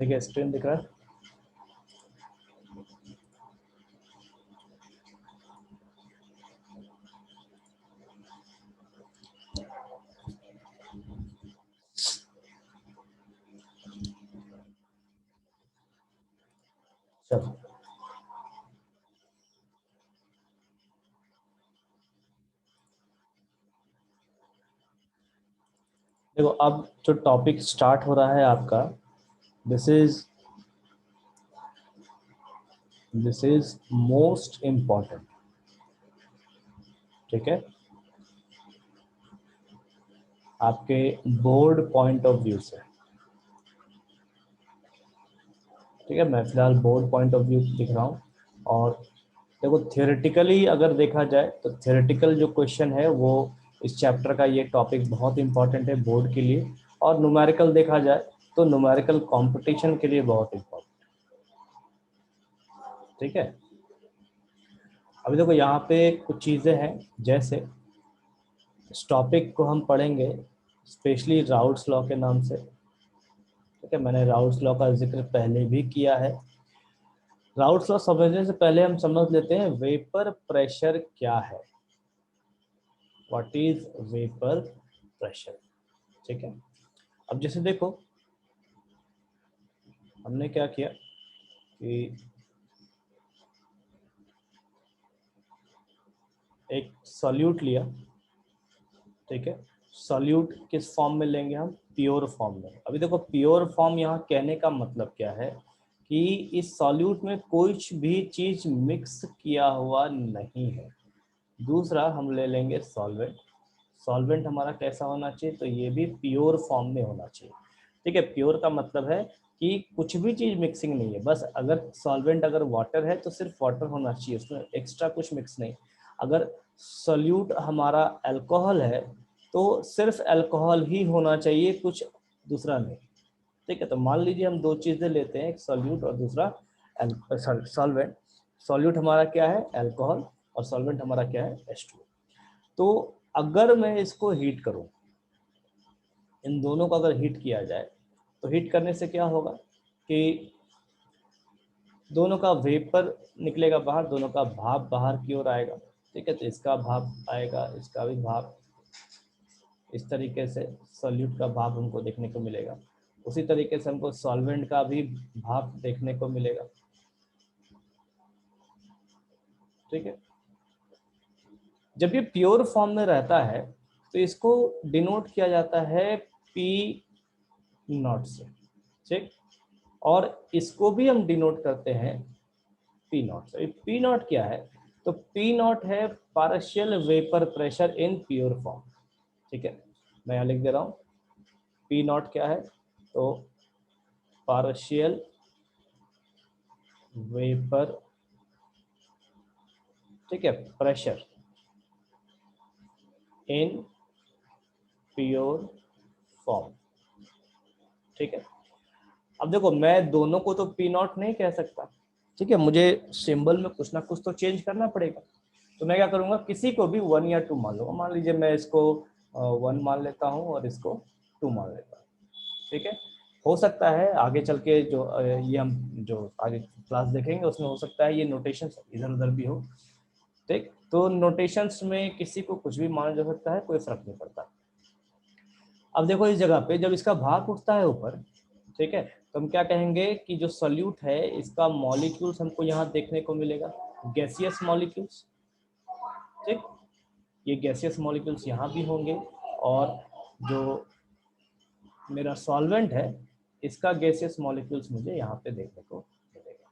ठीक है, स्क्रीन दिख रहा है। चलो देखो, अब जो टॉपिक स्टार्ट हो रहा है आपका, दिस इज मोस्ट इम्पॉर्टेंट। ठीक है, आपके बोर्ड पॉइंट ऑफ व्यू से। ठीक है, मैं फिलहाल बोर्ड पॉइंट ऑफ व्यू दिख रहा हूँ। और देखो, थियोरेटिकली अगर देखा जाए तो थियोरेटिकल जो क्वेश्चन है वो इस चैप्टर का ये टॉपिक बहुत इंपॉर्टेंट है बोर्ड के लिए। और न्यूमेरिकल देखा जाए तो न्यूमेरिकल कंपटीशन के लिए बहुत इंपॉर्टेंट। ठीक है, अभी देखो यहाँ पे कुछ चीज़ें हैं, जैसे इस टॉपिक को हम पढ़ेंगे स्पेशली राउल्ट्स लॉ के नाम से। ठीक है, मैंने राउल्ट्स लॉ का जिक्र पहले भी किया है। राउल्ट्स लॉ समझने से पहले हम समझ लेते हैं वेपर प्रेशर क्या है। What is vapour pressure. ठीक है, अब जैसे देखो, हमने क्या किया कि एक सॉल्यूट लिया। ठीक है, सॉल्यूट किस फॉर्म में लेंगे हम? प्योर फॉर्म में। अभी देखो, प्योर फॉर्म यहाँ कहने का मतलब क्या है कि इस सॉल्यूट में कुछ भी चीज मिक्स किया हुआ नहीं है। दूसरा, हम ले लेंगे सॉल्वेंट। सॉल्वेंट हमारा कैसा होना चाहिए? तो ये भी प्योर फॉर्म में होना चाहिए। ठीक है, प्योर का मतलब है कि कुछ भी चीज मिक्सिंग नहीं है, बस अगर सॉल्वेंट अगर वाटर है तो सिर्फ वाटर होना चाहिए, उसमें एक्स्ट्रा कुछ मिक्स नहीं। अगर सॉल्यूट हमारा अल्कोहल है तो सिर्फ अल्कोहल ही होना चाहिए, कुछ दूसरा नहीं। ठीक है, तो मान लीजिए हम दो चीजें लेते हैं, एक सॉल्यूट और दूसरा सॉल्वेंट। सॉल्यूट हमारा क्या है? अल्कोहल। और सॉल्वेंट हमारा क्या है? H2। तो अगर मैं इसको हीट करूं, इन दोनों को अगर हीट किया जाए तो हीट करने से क्या होगा कि दोनों का वेपर निकलेगा बाहर, दोनों का भाप बाहर की ओर आएगा। ठीक है, तो इसका भाप आएगा, इसका भी भाप। इस तरीके से सॉल्यूट का भाप हमको देखने को मिलेगा। उसी तरीके से हमको सॉल्वेंट का भी भाप देखने को मिलेगा। ठीक है, जब ये प्योर फॉर्म में रहता है तो इसको डिनोट किया जाता है पी नॉट से। ठीक, और इसको भी हम डिनोट करते हैं पी नॉट से। पी नॉट क्या है? तो पी नॉट है partial vapour pressure in pure form. ठीक है, मैं यहाँ लिख दे रहा हूँ, पी नॉट क्या है? तो पार्शियल वेपर, ठीक है, प्रेशर इन प्योर फॉर्म। ठीक है, अब देखो, मैं दोनों को तो पी नॉट नहीं कह सकता। ठीक है, मुझे सिंबल में कुछ ना कुछ तो चेंज करना पड़ेगा। तो मैं क्या करूंगा, किसी को भी 1 या 2 मान लूंगा। मान लीजिए मैं इसको 1 मान लेता हूँ और इसको 2 मान लेता हूँ। ठीक है, हो सकता है आगे चल के जो ये हम जो आगे क्लास देखेंगे उसमें हो सकता है ये नोटेशंस इधर उधर भी हो। ठीक, तो नोटेशंस में किसी को कुछ भी माना जा सकता है, कोई फर्क नहीं पड़ता। अब देखो, इस जगह पे जब इसका भाप उठता है ऊपर, ठीक है, तो हम क्या कहेंगे कि जो सॉल्यूट है इसका मॉलिक्यूल्स हमको यहाँ देखने को मिलेगा, गैसियस मॉलिक्यूल्स। ठीक, ये गैसियस मॉलिक्यूल्स यहाँ भी होंगे, और जो मेरा सॉल्वेंट है इसका गैसियस मॉलिक्यूल्स मुझे यहाँ पे देखने को मिलेगा।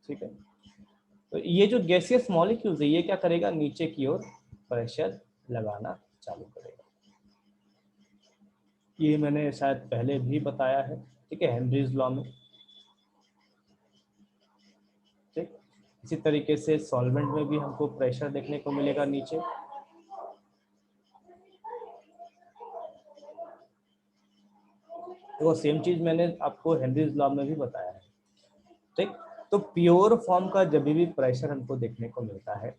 ठीक है, तो ये जो गैसियस मॉलिक्यूल्स है ये क्या करेगा? नीचे की ओर प्रेशर लगाना चालू करेगा। ये मैंने शायद पहले भी बताया है। ठीक है, हेनरीज लॉ में। ठीक, इसी तरीके से सॉल्वेंट में भी हमको प्रेशर देखने को मिलेगा नीचे। तो सेम चीज मैंने आपको हेनरीज लॉ में भी बताया है। ठीक, तो प्योर फॉर्म का जब भी प्रेशर हमको देखने को मिलता है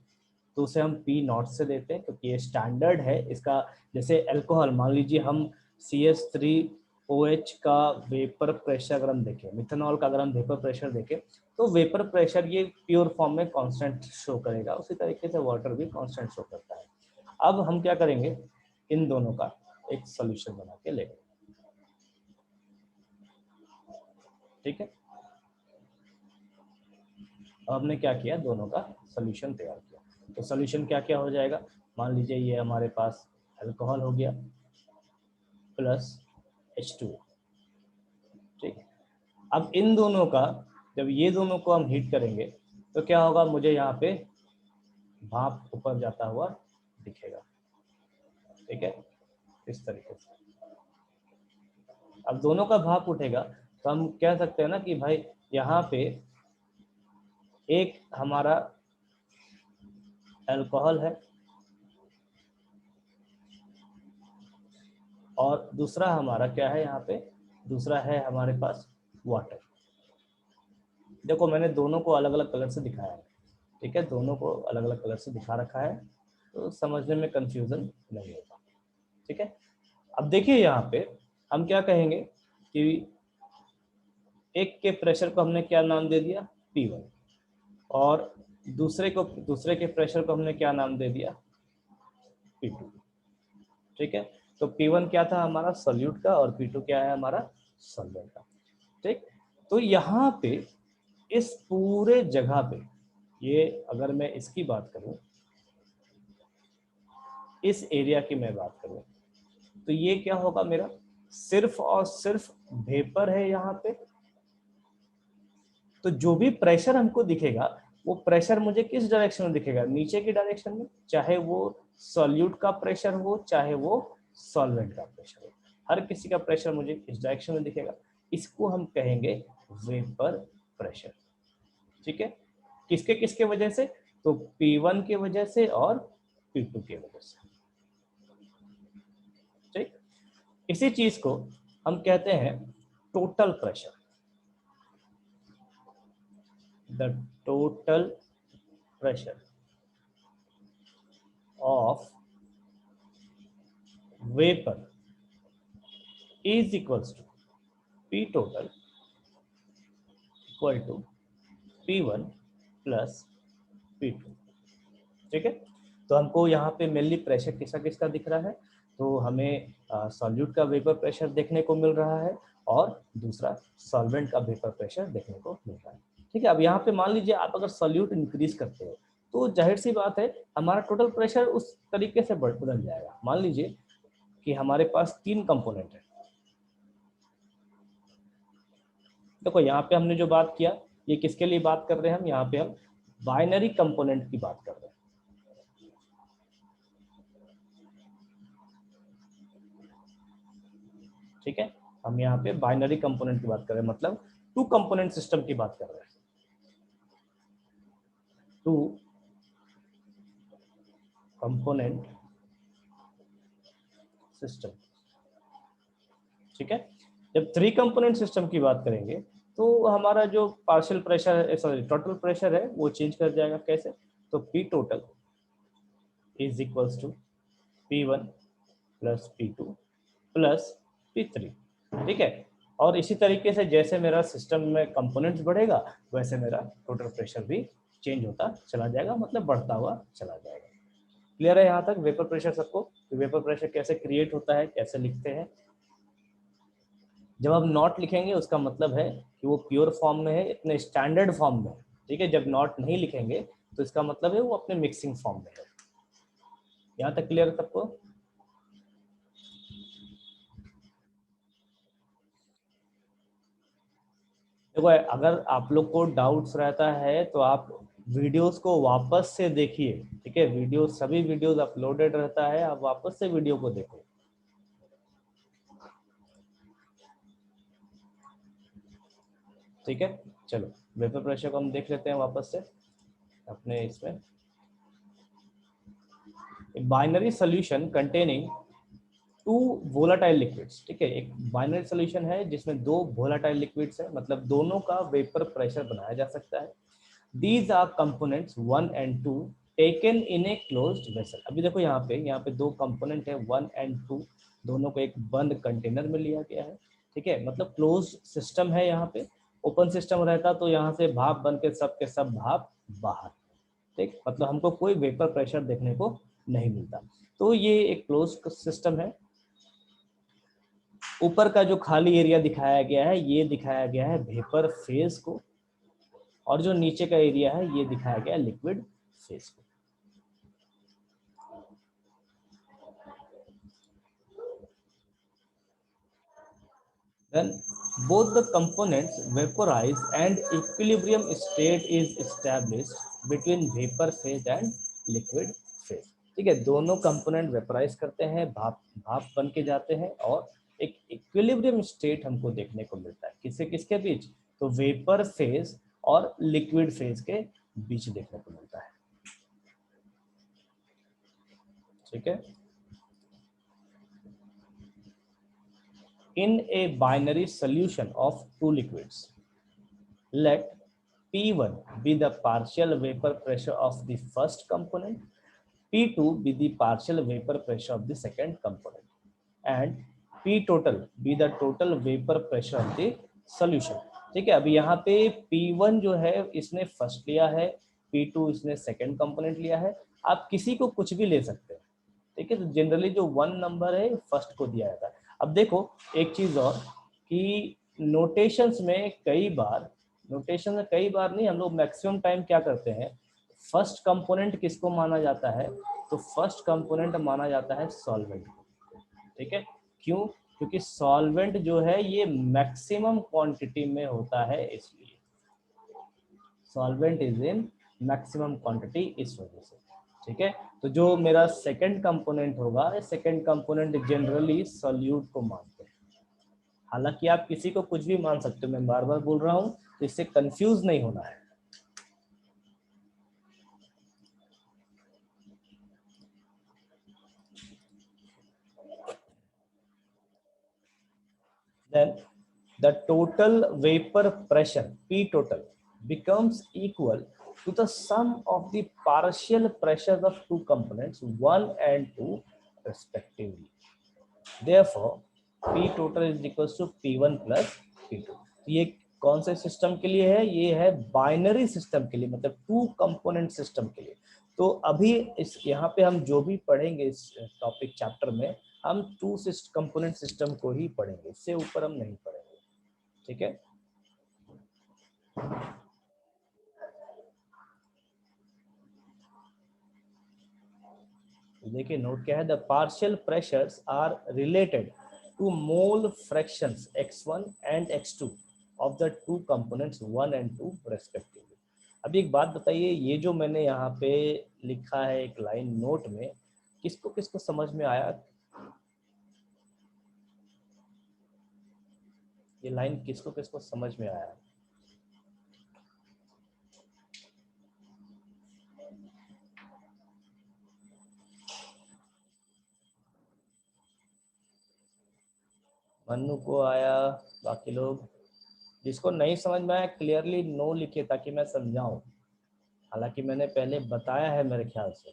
तो उसे हम पी नॉट से देते हैं, क्योंकि ये स्टैंडर्ड है इसका। जैसे अल्कोहल, मान लीजिए हम CH3 OH का वेपर प्रेशर अगर हम देखें, मिथेनॉल का अगर हम वेपर प्रेशर देखें तो वेपर प्रेशर ये प्योर फॉर्म में कांस्टेंट शो करेगा, उसी तरीके से वाटर भी कांस्टेंट शो करता है। अब हम क्या करेंगे, इन दोनों का एक सॉल्यूशन बना के लेंगे, ठीक है। अब हमने क्या किया, दोनों का सॉल्यूशन तैयार किया। तो सॉल्यूशन क्या क्या हो जाएगा, मान लीजिए ये हमारे पास अल्कोहल हो गया प्लस H2, ठीक है। अब इन दोनों का, जब ये दोनों को हम हीट करेंगे तो क्या होगा, मुझे यहाँ पे भाप ऊपर जाता हुआ दिखेगा, ठीक है, इस तरीके से। अब दोनों का भाप उठेगा तो हम कह सकते हैं ना कि भाई यहाँ पे एक हमारा अल्कोहल है और दूसरा हमारा क्या है, यहाँ पे दूसरा है हमारे पास वाटर। देखो मैंने दोनों को अलग अलग कलर से दिखाया है, ठीक है, दोनों को अलग अलग कलर से दिखा रखा है तो समझने में कंफ्यूजन नहीं होगा, ठीक है। अब देखिए यहाँ पे हम क्या कहेंगे कि एक के प्रेशर को हमने क्या नाम दे दिया, P1, और दूसरे के प्रेशर को हमने क्या नाम दे दिया, P2, ठीक है। तो P1 क्या था हमारा सॉल्यूट का और P2 क्या है हमारा सॉल्वेंट का, ठीक। तो यहाँ पे इस पूरे जगह पे, ये अगर मैं इसकी बात करूं, इस एरिया की मैं बात करूं, तो ये क्या होगा, मेरा सिर्फ और सिर्फ वेपर है यहाँ पे। तो जो भी प्रेशर हमको दिखेगा वो प्रेशर मुझे किस डायरेक्शन में दिखेगा, नीचे की डायरेक्शन में, चाहे वो सॉल्यूट का प्रेशर हो चाहे वो सॉल्वेंट का प्रेशर हो, हर किसी का प्रेशर मुझे इस डायरेक्शन में दिखेगा। इसको हम कहेंगे वेपर प्रेशर, ठीक है। किसके किसके वजह से, तो P1 की वजह से और P2 की वजह से, ठीक। इसी चीज को हम कहते हैं total pressure, the total pressure of vapor is equals to P total equal to P1 plus P2, ठीक है। तो हमको यहाँ पे मेनली प्रेशर किसका किसका दिख रहा है, तो हमें सॉल्यूट का वेपर प्रेशर देखने को मिल रहा है और दूसरा सॉल्वेंट का वेपर प्रेशर देखने को मिल रहा है, ठीक है। अब यहाँ पे मान लीजिए आप अगर सॉल्यूट इंक्रीज करते हो तो जाहिर सी बात है हमारा टोटल प्रेशर उस तरीके से बदल जाएगा। मान लीजिए कि हमारे पास 3 कंपोनेंट है, देखो यहाँ पे हमने जो बात किया ये किसके लिए बात कर रहे हैं हम, यहाँ पे हम बाइनरी कंपोनेंट की बात कर रहे हैं, ठीक है। हम यहाँ पे बाइनरी कंपोनेंट की बात कर रहे हैं, मतलब 2 कंपोनेंट सिस्टम की बात कर रहे हैं, 2 कंपोनेंट सिस्टम, ठीक है। जब 3 कंपोनेंट सिस्टम की बात करेंगे तो हमारा जो partial pressure, sorry total pressure है वो चेंज कर जाएगा, कैसे, तो P total is equals to P1 plus P2 plus P3, ठीक है। और इसी तरीके से जैसे मेरा सिस्टम में कंपोनेंट्स बढ़ेगा वैसे मेरा टोटल प्रेशर भी चेंज होता चला जाएगा, मतलब बढ़ता हुआ चला जाएगा। क्लियर है यहाँ तक वेपर प्रेशर सबको, तो वेपर प्रेशर कैसे क्रिएट होता है, कैसे लिखते हैं। जब आप नॉट लिखेंगे उसका मतलब है कि वो प्योर फॉर्म में है, इतने स्टैंडर्ड फॉर्म में, ठीक है। जब नॉट नहीं लिखेंगे तो इसका मतलब है वो अपने मिक्सिंग फॉर्म में है। यहाँ तक क्लियर है सबको। देखो अगर आप लोग को डाउट्स रहता है तो आप वीडियोस को वापस से देखिए, ठीक है, वीडियो सभी वीडियोस अपलोडेड रहता है, आप वापस से वीडियो को देखो। ठीक है, चलो वेपर प्रेशर को हम देख लेते हैं वापस से अपने इसमें। Binary solution containing 2 volatile liquids, ठीक है, एक बाइनरी सॉल्यूशन है जिसमें 2 वोलाटाइल लिक्विड्स है, मतलब दोनों का वेपर प्रेशर बनाया जा सकता है। These are components 1 and 2 taken in a closed vessel। अभी देखो यहाँ पे 2 कंपोनेंट है 1 and 2, दोनों को एक बंद कंटेनर में लिया गया है ठीक है, मतलब क्लोज सिस्टम है। यहाँ पे ओपन सिस्टम रहता तो यहाँ से भाप बन के सब भाप बाहर, ठीक, मतलब हमको कोई वेपर प्रेशर देखने को नहीं मिलता। तो ये एक क्लोज सिस्टम है। ऊपर का जो खाली एरिया दिखाया गया है ये दिखाया गया है वेपर फेज को, और जो नीचे का एरिया है ये दिखाया गया है लिक्विड फेज को। Then both the components vaporize and equilibrium state is established between vapor phase and liquid phase। ठीक है, दोनों कंपोनेंट वेपराइज करते हैं, भाप भाप बन के जाते हैं, और एक इक्विलिब्रियम स्टेट हमको देखने को मिलता है। किससे किसके बीच? तो वेपर फेज और लिक्विड फेज के बीच देखने को मिलता है। ठीक है, in a binary solution of two liquids, let P1 be the partial vapor pressure of the first component, P2 be the partial vapor pressure of the second component, and P total be the total vapor pressure of the solution। ठीक है, अभी यहाँ पे P1 जो है इसने first लिया है, P2 इसने सेकेंड कंपोनेंट लिया है। आप किसी को कुछ भी ले सकते हैं। ठीक है, तो जनरली जो 1 नंबर है फर्स्ट को दिया जाता है। अब देखो एक चीज और कि नोटेशंस में कई बार नहीं, हम लोग मैक्सिमम टाइम क्या करते हैं, फर्स्ट कंपोनेंट किसको माना जाता है? तो फर्स्ट कंपोनेंट माना जाता है सॉल्वेंट। ठीक है, क्यों? क्योंकि सॉल्वेंट जो है ये मैक्सिमम क्वांटिटी में होता है, इसलिए solvent is in maximum quantity, इस वजह से। ठीक है, तो जो मेरा सेकंड कंपोनेंट होगा, सेकंड कंपोनेंट जनरली सॉल्यूट को मानते हैं। हालांकि आप किसी को कुछ भी मान सकते हो, मैं बार बार बोल रहा हूं, तो इससे कंफ्यूज नहीं होना है। Then the total vapor pressure P total becomes equal to the sum of the partial pressures of two components 1 and 2 respectively। Therefore P total is equals to P1 plus P2। ये कौन से system के लिए है? ये है binary system के लिए, मतलब टू कंपोनेंट सिस्टम के लिए। तो अभी इस यहाँ पे हम जो भी पढ़ेंगे इस टॉपिक चैप्टर में, हम टू कंपोनेंट सिस्टम को ही पढ़ेंगे, इससे ऊपर हम नहीं पढ़ेंगे। ठीक है, देखिए नोट क्या है, the partial pressures are related to mole fractions x1 and x2 of the two components 1 and 2 respectively. अभी एक बात बताइए, ये जो मैंने यहाँ पे लिखा है एक लाइन नोट में, किसको किसको समझ में आया? ये लाइन किसको किसको समझ में आया? मन्नू को आया, बाकी लोग? जिसको नहीं समझ में आया क्लियरली नो लिखे ताकि मैं समझाऊं। हालांकि मैंने पहले बताया है मेरे ख्याल से।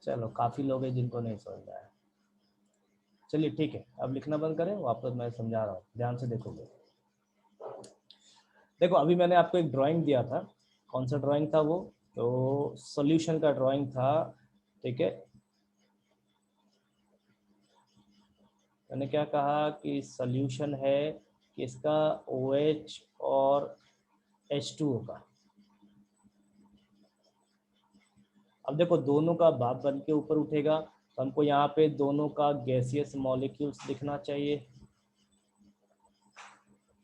चलो काफी लोग हैं जिनको नहीं समझ में आया। चलिए ठीक है, अब लिखना बंद करें, वापस मैं समझा रहा हूँ, ध्यान से देखोगे। देखो अभी मैंने आपको एक ड्राइंग दिया था, कौन सा ड्राइंग था वो? तो सॉल्यूशन का ड्राइंग था। ठीक है, मैंने क्या कहा कि सॉल्यूशन है कि इसका OH और H2O का। अब देखो दोनों का भाप बन के ऊपर उठेगा, तो हमको यहाँ पे दोनों का गैसियस मॉलिक्यूल्स दिखना चाहिए।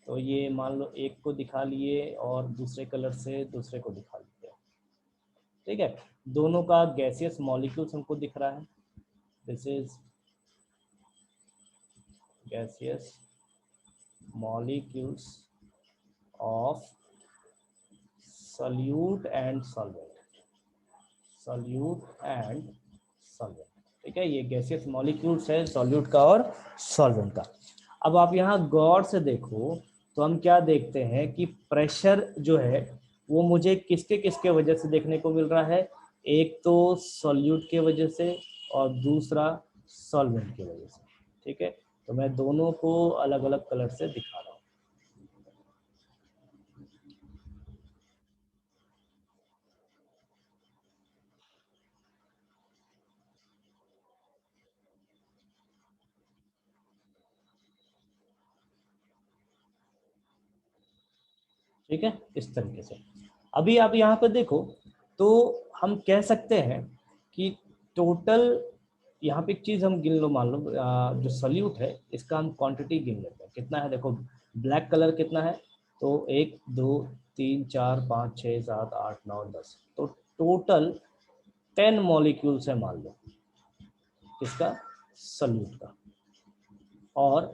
तो ये मान लो एक को दिखा लिए और दूसरे कलर से दूसरे को दिखा लिए। ठीक है, दोनों का गैसियस मॉलिक्यूल्स हमको दिख रहा है। This is gaseous molecules of solute and solvent, solute and solvent। ठीक है, ये गैसियस मॉलिक्यूल्स है सॉल्यूट का और सॉल्वेंट का। अब आप यहाँ गौर से देखो तो हम क्या देखते हैं कि प्रेशर जो है वो मुझे किसके किसके वजह से देखने को मिल रहा है, एक तो सॉल्यूट के वजह से और दूसरा सॉल्वेंट की वजह से। ठीक है, तो मैं दोनों को अलग अलग कलर से दिखा रहा हूँ। ठीक है, इस तरीके से। अभी आप यहाँ पे देखो तो हम कह सकते हैं कि टोटल, यहाँ पे एक चीज हम गिन लो, मान लो जो सॉल्यूट है इसका हम क्वांटिटी गिन लेते हैं कितना है। देखो ब्लैक कलर कितना है, तो 1 2 3 4 5 6 7 8 9 10, तो टोटल 10 मॉलिक्यूल्स है मान लो किसका, सॉल्यूट का। और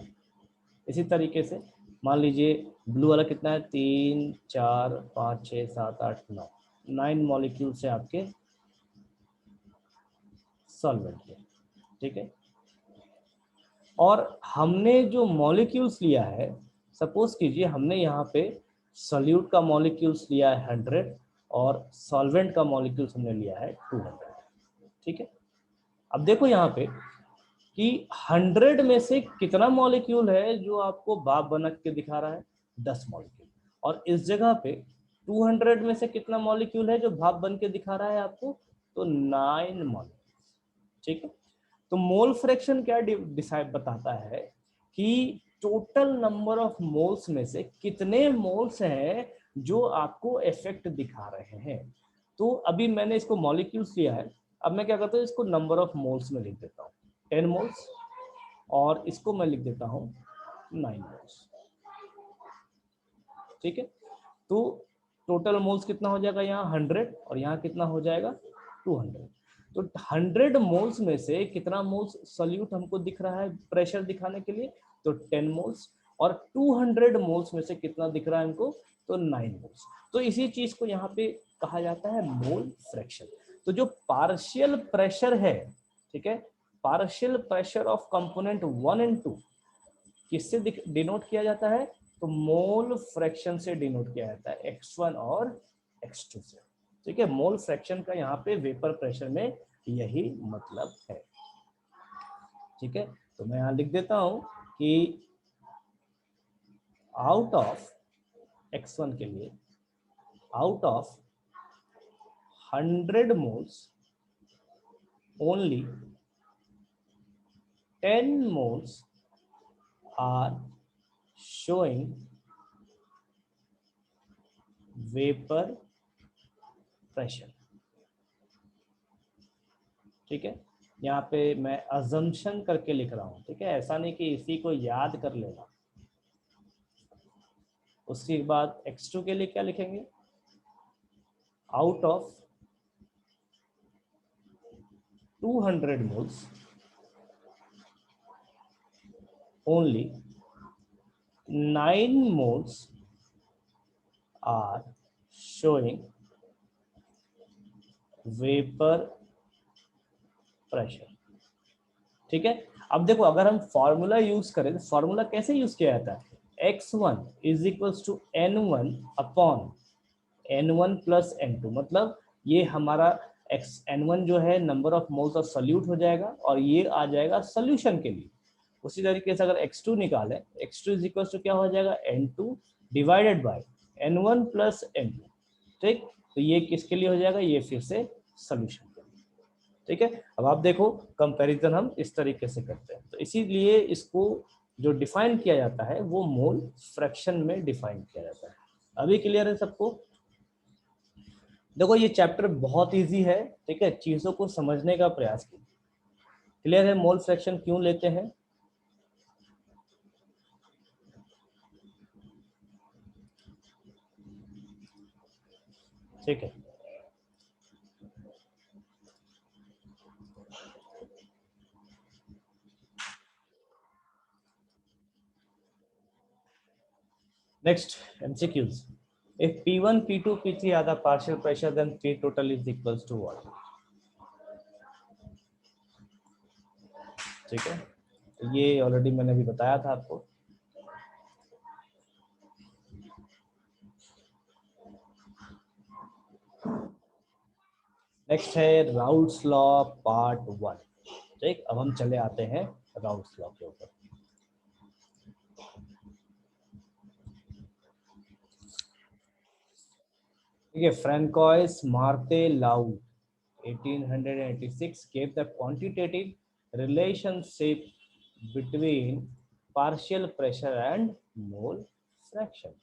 इसी तरीके से मान लीजिए ब्लू वाला कितना है, 3 4 5 6 7 8 9, 9 मॉलिक्यूल्स है आपके सॉल्वेंट के। ठीक है, और हमने जो मॉलिक्यूल्स लिया है, सपोज कीजिए हमने यहाँ पे सॉल्यूट का मॉलिक्यूल्स लिया है 100 और सॉल्वेंट का मॉलिक्यूल्स हमने लिया है 200। ठीक है, अब देखो यहाँ पे कि 100 में से कितना मॉलिक्यूल है जो आपको भाप बना के दिखा रहा है, 10 मॉलिक्यूल। और इस जगह पे 200 में से कितना मॉलिक्यूल है जो भाप बन के दिखा रहा है आपको, तो 9 मॉलिक्यूल। ठीक है, तो मोल फ्रैक्शन क्या डिसाइड बताता है कि टोटल नंबर ऑफ मोल्स में से कितने मोल्स हैं जो आपको इफेक्ट दिखा रहे हैं। तो अभी मैंने इसको मॉलिक्यूल्स लिया है, अब मैं क्या करता हूँ इसको नंबर ऑफ मोल्स में लिख देता हूँ 10 मोल्स, और इसको मैं लिख देता हूँ 9 मोल्स। ठीक है, तो टोटल मोल्स कितना हो जाएगा, यहाँ 100 और यहाँ कितना हो जाएगा 200। तो 100 मोल्स में से कितना मोल्स सॉल्यूट हमको दिख रहा है प्रेशर दिखाने के लिए, तो 10 मोल्स। और 200 मोल्स में से कितना दिख रहा है हमको, तो 9 मोल्स। तो इसी चीज को यहाँ पे कहा जाता है मोल फ्रैक्शन। तो जो पार्शियल प्रेशर है, ठीक है, partial pressure of component 1 and 2 किससे डिनोट किया जाता है, तो मोल फ्रैक्शन से डिनोट किया जाता है, x1 और x2 से। ठीक है, मोल फ्रैक्शन का यहाँ पे वेपर प्रेशर में यही मतलब है। ठीक है, तो मैं यहाँ लिख देता हूं कि आउट ऑफ x1 के लिए, out of 100 moles only 10 moles are showing vapor pressure। ठीक है, यहाँ पे मैं अजम्पशन करके लिख रहा हूँ। ठीक है, ऐसा नहीं कि इसी को याद कर लेना। उसके बाद x2 के लिए क्या लिखेंगे, out of 200 moles only 9 moles are showing vapor pressure। ठीक है, अब देखो अगर हम फॉर्मूला यूज करें तो फॉर्मूला कैसे यूज किया जाता है, x1 is equals to n1 upon n1 plus n2। मतलब ये हमारा n1 जो है number of moles of solute हो जाएगा और ये आ जाएगा सॉल्यूशन के लिए। उसी तरीके से अगर x2 निकालें, x2 इज इक्वल्स टू क्या हो जाएगा, n2 divided by n1 plus n2। ठीक, तो ये किसके लिए हो जाएगा, ये फिर से सॉल्यूशन। ठीक है, अब आप देखो कंपैरिजन हम इस तरीके से करते हैं, तो इसीलिए इसको जो डिफाइन किया जाता है वो मोल फ्रैक्शन में डिफाइन किया जाता है। अभी क्लियर है सबको। देखो ये चैप्टर बहुत इजी है। ठीक है, चीजों को समझने का प्रयास कीजिए। क्लियर है मोल फ्रैक्शन क्यों लेते हैं। ठीक है, next MCQs। if P1 P2 P3 are the partial pressure then P total is equals to what। ठीक है, तो ये ऑलरेडी मैंने अभी बताया था आपको। नेक्स्ट है राउट्स लॉ पार्ट 1। ठीक, अब हम चले आते हैं राउट्स लॉ के ऊपर। ठीक है, François मार्टेलाउ 1886 gave the quantitative relationship between partial pressure and mole fraction.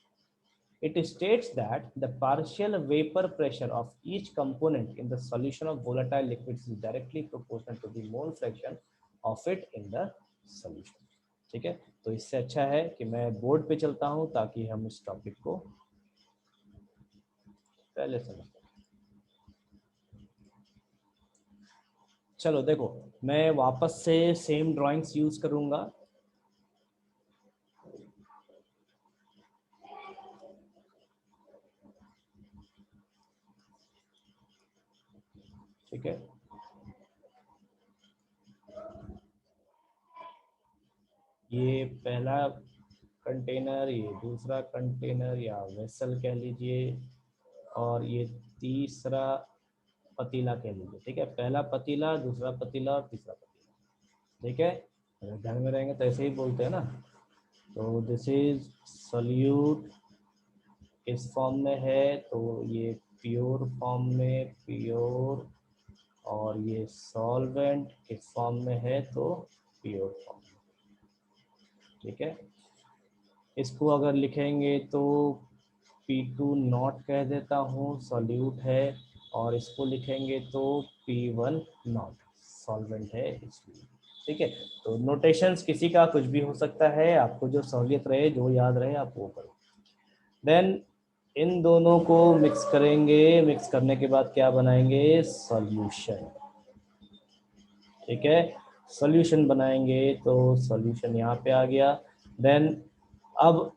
It states that the partial vapor pressure of each component in the solution of volatile liquids is directly proportional to the mole fraction of it in the solution. ठीक है, तो इससे अच्छा है कि मैं board पे चलता हूं ताकि हम इस टॉपिक को पहले समझ लें। चलो देखो, मैं वापस से सेम ड्राइंग्स यूज करूंगा। ठीक है, ये पहला कंटेनर, ये दूसरा कंटेनर या वेसल कह लीजिए, और ये तीसरा पतीला कह लीजिए। ठीक है, पहला पतीला, दूसरा पतीला और तीसरा पतीला। ठीक है, अगर घर में रहेंगे तो ऐसे ही बोलते हैं ना। तो दिस इज सॉल्यूट इस फॉर्म में है, तो ये प्योर फॉर्म में प्योर, और ये सॉल्वेंट किस फॉर्म में है, तो प्योर फॉर्म में। ठीक है, इसको अगर लिखेंगे तो P2 नॉट कह देता हूँ, सॉल्यूट है, और इसको लिखेंगे तो P1 नॉट, सॉल्वेंट है इसलिए। ठीक है, तो नोटेशंस किसी का कुछ भी हो सकता है, आपको जो सहूलियत रहे, जो याद रहे आप वो करो। देन इन दोनों को मिक्स करेंगे, मिक्स करने के बाद क्या बनाएंगे, सॉल्यूशन। ठीक है, सॉल्यूशन बनाएंगे, तो सॉल्यूशन यहाँ पे आ गया। देन अब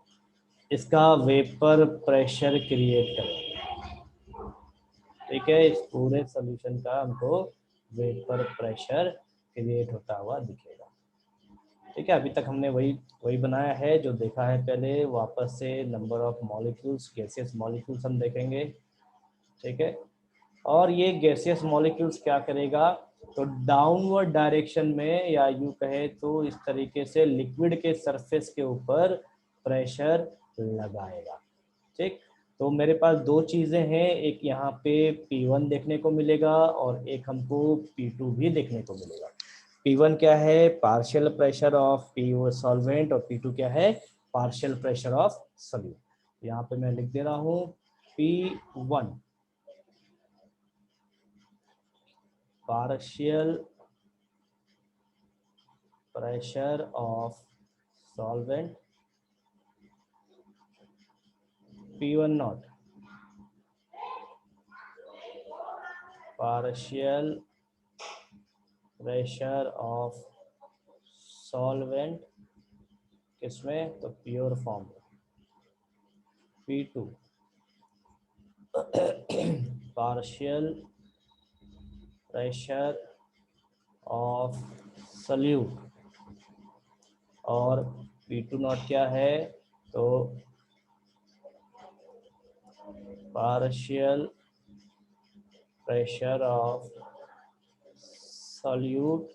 इसका वेपर प्रेशर क्रिएट करेंगे। ठीक है, इस पूरे सॉल्यूशन का हमको वेपर प्रेशर क्रिएट होता हुआ दिखेगा। ठीक है, अभी तक हमने वही वही बनाया है जो देखा है पहले। वापस से number of molecules, gaseous molecules हम देखेंगे। ठीक है, और ये गैसियस मॉलिक्यूल्स क्या करेगा, तो डाउनवर्ड डायरेक्शन में, या यूं कहे तो इस तरीके से लिक्विड के सरफेस के ऊपर प्रेशर लगाएगा। ठीक, तो मेरे पास दो चीजें हैं, एक यहाँ पे P1 देखने को मिलेगा और एक हमको P2 भी देखने को मिलेगा। P1 क्या है, partial pressure of P solvent, और P2 क्या है, पार्शियल प्रेशर ऑफ सॉल्यूट। यहाँ पे मैं लिख दे रहा हूँ P1 partial pressure of solvent, P1 naught partial pressure of solvent किसमें, तो प्योर फॉर्म में। P2 partial pressure of solute, और P2 नॉट क्या है, तो partial pressure of solute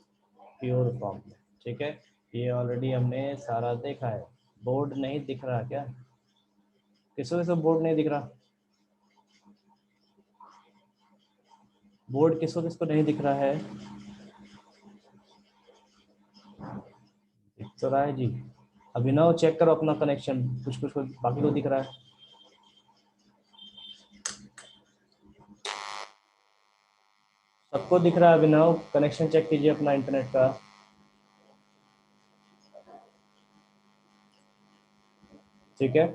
pure form में। ठीक है, ये ऑलरेडी हमने सारा देखा है। बोर्ड नहीं दिख रहा क्या, किसको किसको बोर्ड नहीं दिख रहा, बोर्ड किसको किसको नहीं दिख रहा है, दिख तो रहा है जी। अभिनव चेक करो अपना कनेक्शन, कुछ कुछ को बाकी को दिख रहा है। सबको दिख रहा है अभिनव, कनेक्शन चेक कीजिए अपना इंटरनेट का। ठीक है,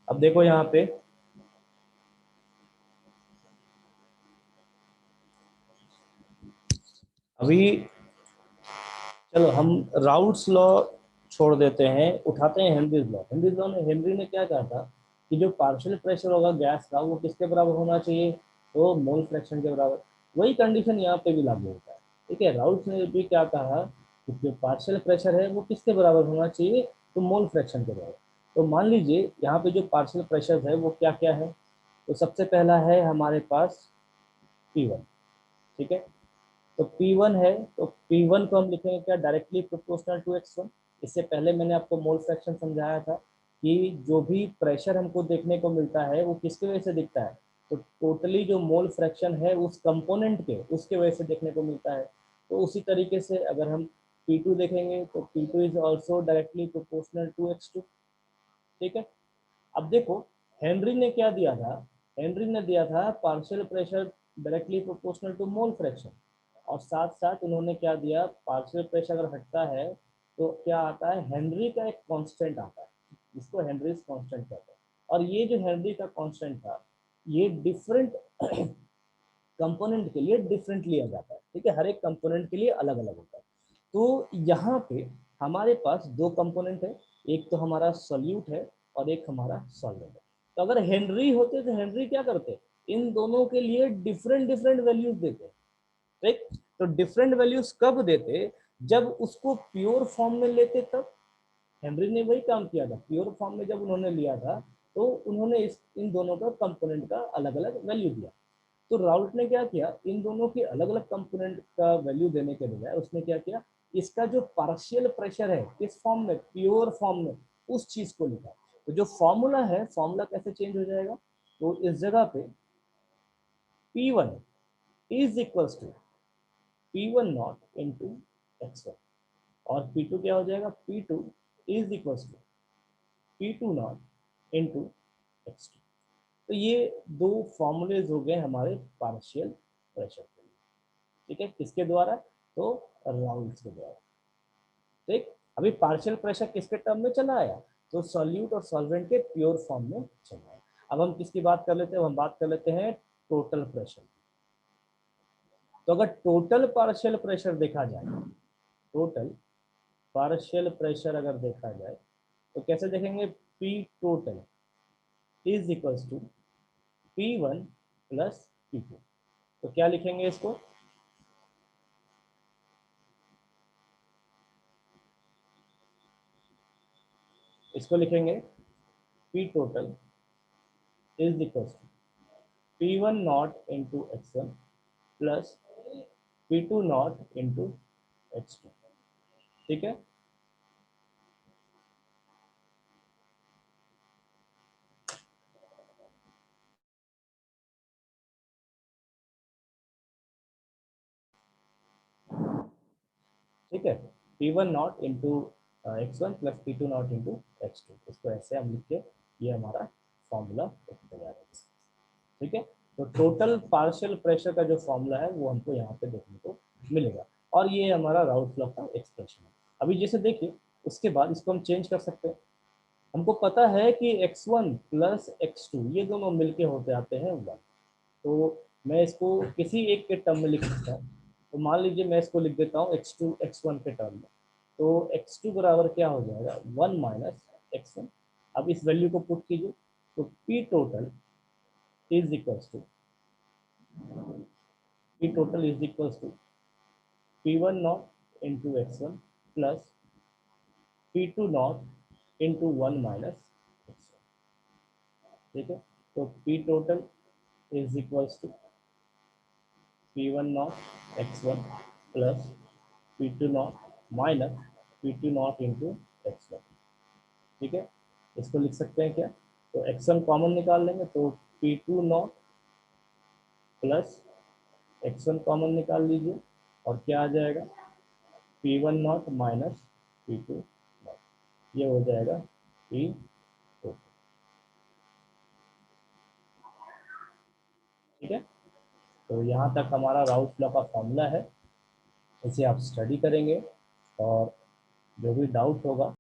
अब देखो यहाँ पे अभी, चलो हम राउट्स लॉ छोड़ देते हैं, उठाते हैं हेनरीज लॉ। हेनरीज लॉ में हेनरी ने क्या कहा था कि जो पार्शियल प्रेशर होगा गैस का वो किसके बराबर होना चाहिए, तो मोल फ्रैक्शन के बराबर। वही कंडीशन यहाँ पे भी लागू होता है। ठीक है, राउट्स ने भी क्या कहा कि जो पार्शियल प्रेशर है वो किसके बराबर होना चाहिए, तो मोल फ्रैक्शन के बराबर। तो मान लीजिए यहाँ पे जो पार्शियल प्रेशर है वो क्या क्या है, तो सबसे पहला है हमारे पास P1। ठीक है। तो P1 है, तो P1 को हम लिखेंगे क्या, डायरेक्टली प्रोपोर्शनल टू x1। इससे पहले मैंने आपको मोल फ्रैक्शन समझाया था कि जो भी प्रेशर हमको देखने को मिलता है वो किसकी वजह से दिखता है, तो टोटली जो मोल फ्रैक्शन है उस कंपोनेंट के, उसके वजह से देखने को मिलता है। तो उसी तरीके से अगर हम P2 देखेंगे तो P2 is also directly proportional to x2। ठीक है। अब देखो हेनरी ने क्या दिया था, हेनरी ने दिया था partial pressure directly proportional to mole fraction, और साथ साथ उन्होंने क्या दिया, पार्शियल प्रेशर अगर हटता है तो क्या आता है, हेनरी का एक कांस्टेंट आता है, जिसको हेनरीज कांस्टेंट कहते हैं। और ये जो हेनरी का कांस्टेंट था ये डिफरेंट कंपोनेंट के लिए डिफरेंट लिया जाता है। ठीक है, हर एक कंपोनेंट के लिए अलग अलग होता है। तो यहाँ पे हमारे पास दो कंपोनेंट है, एक तो हमारा सॉल्यूट है और एक हमारा सॉल्वेंट है। तो अगर हेनरी होते तो हेनरी क्या करते, इन दोनों के लिए डिफरेंट डिफरेंट वैल्यूज देते। ठीक, तो डिफरेंट वैल्यूज कब देते, जब उसको प्योर फॉर्म में लेते तब। हेनरी ने वही काम किया था, प्योर फॉर्म में जब उन्होंने लिया था तो उन्होंने इन दोनों का कंपोनेंट का अलग अलग वैल्यू दिया। तो राउल्ट ने क्या किया, इन दोनों की अलग अलग कंपोनेंट का वैल्यू देने के बजाय उसने क्या किया, इसका जो पार्शियल प्रेशर है किस फॉर्म में, प्योर फॉर्म में, उस चीज को लिखा। तो जो फॉर्मूला है, फॉर्मूला कैसे चेंज हो जाएगा, तो इस जगह पे P1 is equals to P1 naught into x1, और P2 क्या हो जाएगा, P2 is equals to P2 naught into x2। तो ये दो फॉर्मूलेज हो गए हमारे पार्शियल प्रेशर के लिए। ठीक है, किसके द्वारा, तो राउल्ट के द्वारा। ठीक, अभी पार्शियल प्रेशर किसके टर्म में चला आया, तो सॉल्यूट और सॉल्वेंट के प्योर फॉर्म में चला आया। अब हम किसकी बात कर लेते हैं, हम बात कर लेते हैं टोटल प्रेशर। तो अगर टोटल पार्शियल प्रेशर देखा जाए, टोटल पार्शियल प्रेशर अगर देखा जाए तो कैसे देखेंगे, P total is equals to P1 plus P2। तो क्या लिखेंगे इसको, इसको लिखेंगे P total is equals to P1 naught into x1 plus P2 naught into x2। ठीक है, ठीक है, P1 naught into x1 plus P2 naught into x2, इसको ऐसे हम लिख के ये हमारा फॉर्मूला तैयार है। ठीक है, तो टोटल पार्शियल प्रेशर का जो फॉर्मूला है वो हमको यहाँ पे देखने को मिलेगा, और ये हमारा राउल्ट लॉ का एक्सप्रेशन है। अभी जैसे देखिए उसके बाद इसको हम चेंज कर सकते हैं। हमको पता है कि x1 प्लस x2 ये दोनों मिलके होते आते हैं 1। तो मैं इसको किसी एक के टर्म में लिख सकता हूँ। तो मान लीजिए मैं इसको लिख देता हूँ x2 x1 के टर्म में। तो x2 बराबर क्या हो जाएगा, 1 माइनस x1। अब इस वैल्यू को पुट कीजिए, तो P total is equals to P total is equals to P1 naught into x1 plus P2 naught into 1 minus x1। ठीक है, तो P total is equals to P1 naught x1 plus P2 naught minus P2 naught into x1। ठीक है, इसको लिख सकते हैं क्या, तो x1 कॉमन निकाल लेंगे तो P2 naught plus x1 common निकाल लीजिए, और क्या आ जाएगा, P1 not minus P2 not, ये हो जाएगा P टोटल। ठीक है, तो यहाँ तक हमारा राउल्ट लॉ का फॉर्मूला है, इसे आप स्टडी करेंगे और जो भी डाउट होगा